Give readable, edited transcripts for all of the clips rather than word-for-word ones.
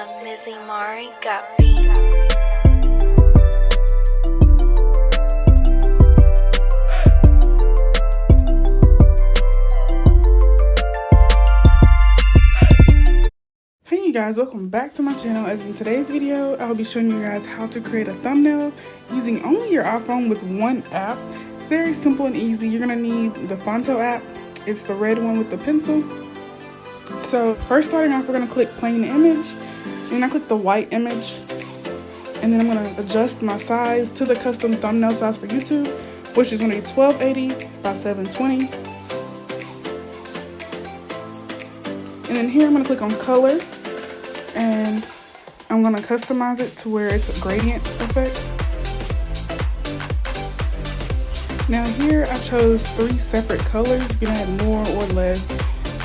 Mizzy Mari got beats. Hey you guys, welcome back to my channel. As in today's video, I'll be showing you guys how to create a thumbnail using only your iPhone with one app. It's very simple and easy. You're gonna need the Fonto app. It's the red one with the pencil. So first, starting off, we're gonna click plain image, and I click the white image, and then I'm gonna adjust my size to the custom thumbnail size for YouTube, which is gonna be 1280 by 720. And then here I'm gonna click on color, and I'm gonna customize it to where it's a gradient effect. Now here I chose 3 separate colors. You can add more or less,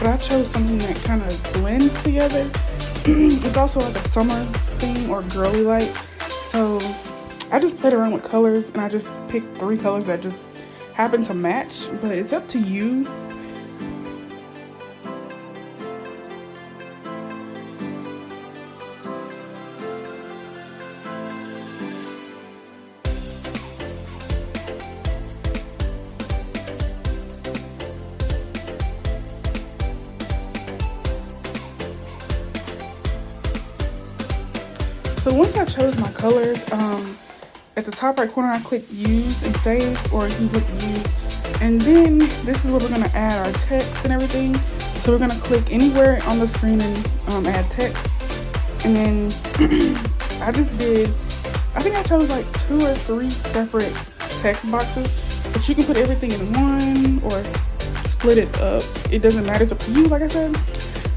but I chose something that kind of blends together. It's also like a summer theme or girly light. So I just played around with colors and I just picked 3 colors that just happen to match, but it's up to you. So once I chose my colors, at the top right corner I click use and save, or you can click use, and then this is where we're going to add our text and everything. So we're going to click anywhere on the screen and add text, and then I think I chose like 2 or 3 separate text boxes, but you can put everything in one or split it up. It doesn't matter, it's up to you, like I said.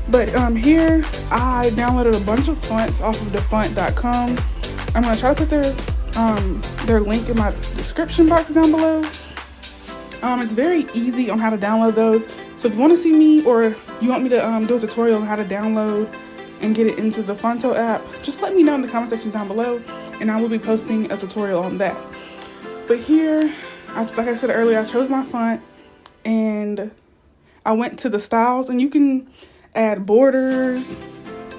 But here I downloaded a bunch of fonts off of defont.com. I'm gonna try to put their link in my description box down below. It's very easy on how to download those. So if you want to see me, or you want me to do a tutorial on how to download and get it into the Fonto app, just let me know in the comment section down below, and I will be posting a tutorial on that. But here, like I said earlier, I chose my font and I went to the styles, and you can add borders,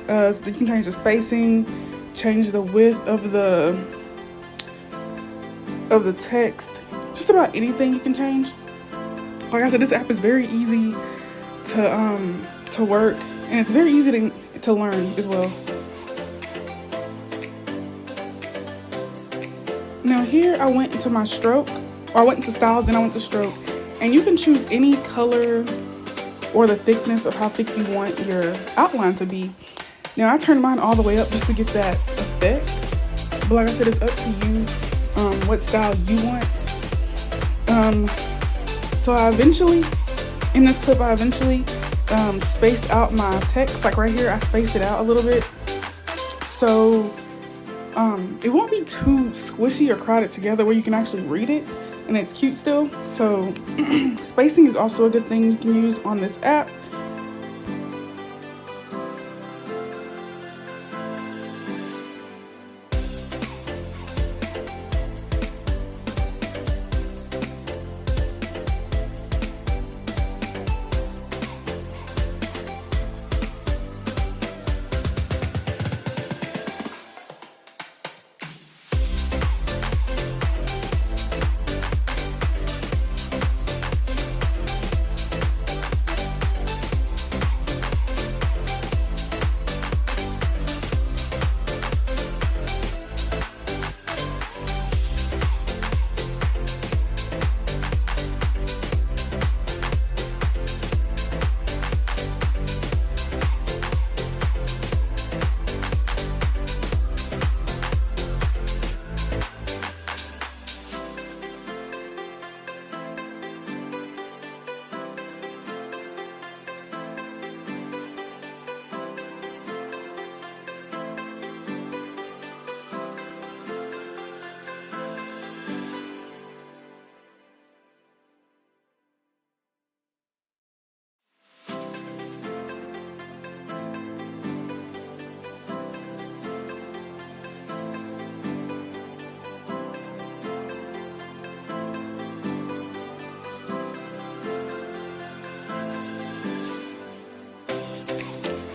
so you can change the spacing, change the width of the text, just about anything you can change. Like I said, this app is very easy to work, and it's very easy to learn as well. Now here I went into my stroke, or I went into styles, then I went to stroke, and you can choose any color or the thickness of how thick you want your outline to be. Now I turned mine all the way up just to get that effect, but like I said, it's up to you what style you want. So I eventually, in this clip, spaced out my text. Like right here, I spaced it out a little bit, so it won't be too squishy or crowded together where you can actually read it and it's cute still. So spacing is also a good thing you can use on this app.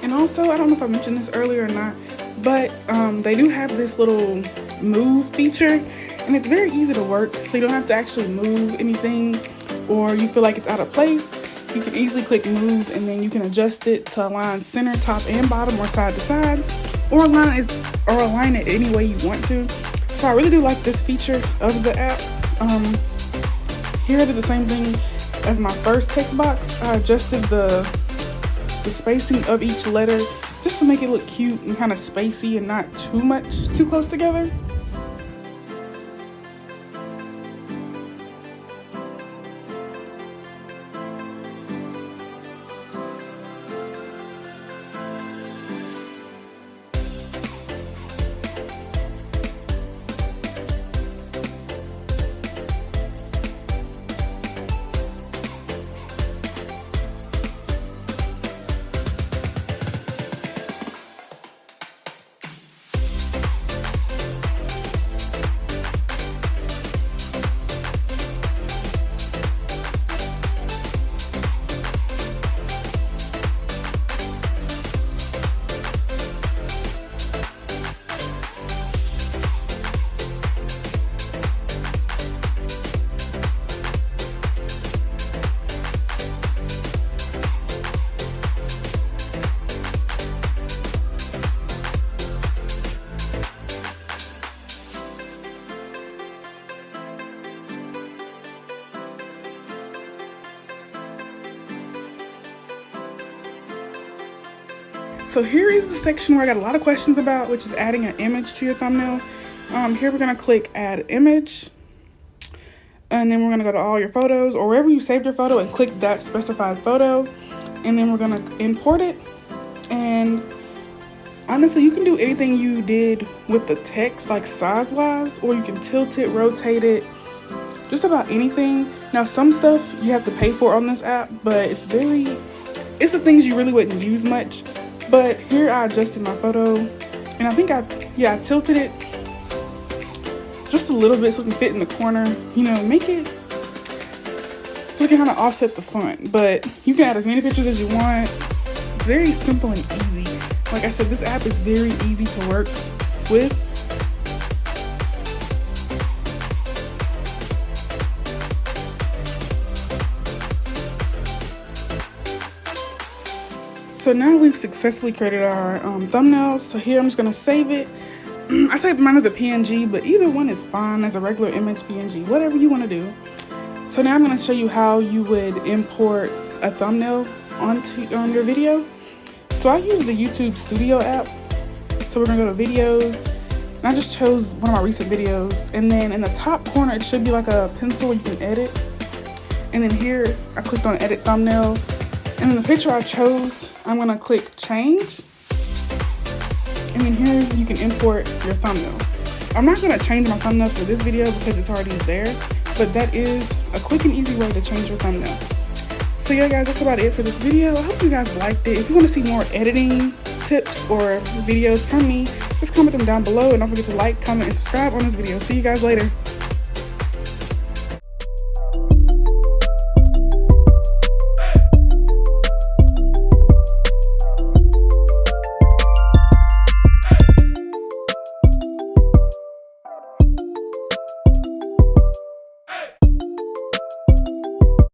And also, I don't know if I mentioned this earlier or not, But they do have this little move feature, and it's very easy to work, so you don't have to actually move anything, or you feel like it's out of place. You can easily click move, and then you can adjust it to align center, top, and bottom, or side to side, or align it any way you want to. So I really do like this feature of the app. Here I did the same thing as my first text box. I adjusted the spacing of each letter just to make it look cute and kind of spacey and not too close together. So here is the section where I got a lot of questions about, which is adding an image to your thumbnail. Here we're gonna click add image, and then we're gonna go to all your photos or wherever you saved your photo and click that specified photo, and then we're gonna import it. And honestly, you can do anything you did with the text, like size wise, or you can tilt it, rotate it, just about anything. Now some stuff you have to pay for on this app, but it's the things you really wouldn't use much. But here I adjusted my photo, and I think I tilted it just a little bit so it can fit in the corner, you know, make it so it can kind of offset the front. But you can add as many pictures as you want. It's very simple and easy. Like I said, this app is very easy to work with. So now we've successfully created our thumbnails. So here I'm just gonna save it. I saved mine as a PNG, but either one is fine, as a regular image, PNG, whatever you wanna do. So now I'm gonna show you how you would import a thumbnail onto your video. So I use the YouTube Studio app. So we're gonna go to videos, and I just chose one of my recent videos. And then in the top corner, it should be like a pencil where you can edit. And then here, I clicked on edit thumbnail. And in the picture I chose, I'm gonna click change. And then here you can import your thumbnail. I'm not gonna change my thumbnail for this video because it's already there, but that is a quick and easy way to change your thumbnail. So yeah guys, that's about it for this video. I hope you guys liked it. If you wanna see more editing tips or videos from me, just comment them down below, and don't forget to like, comment, and subscribe on this video. See you guys later.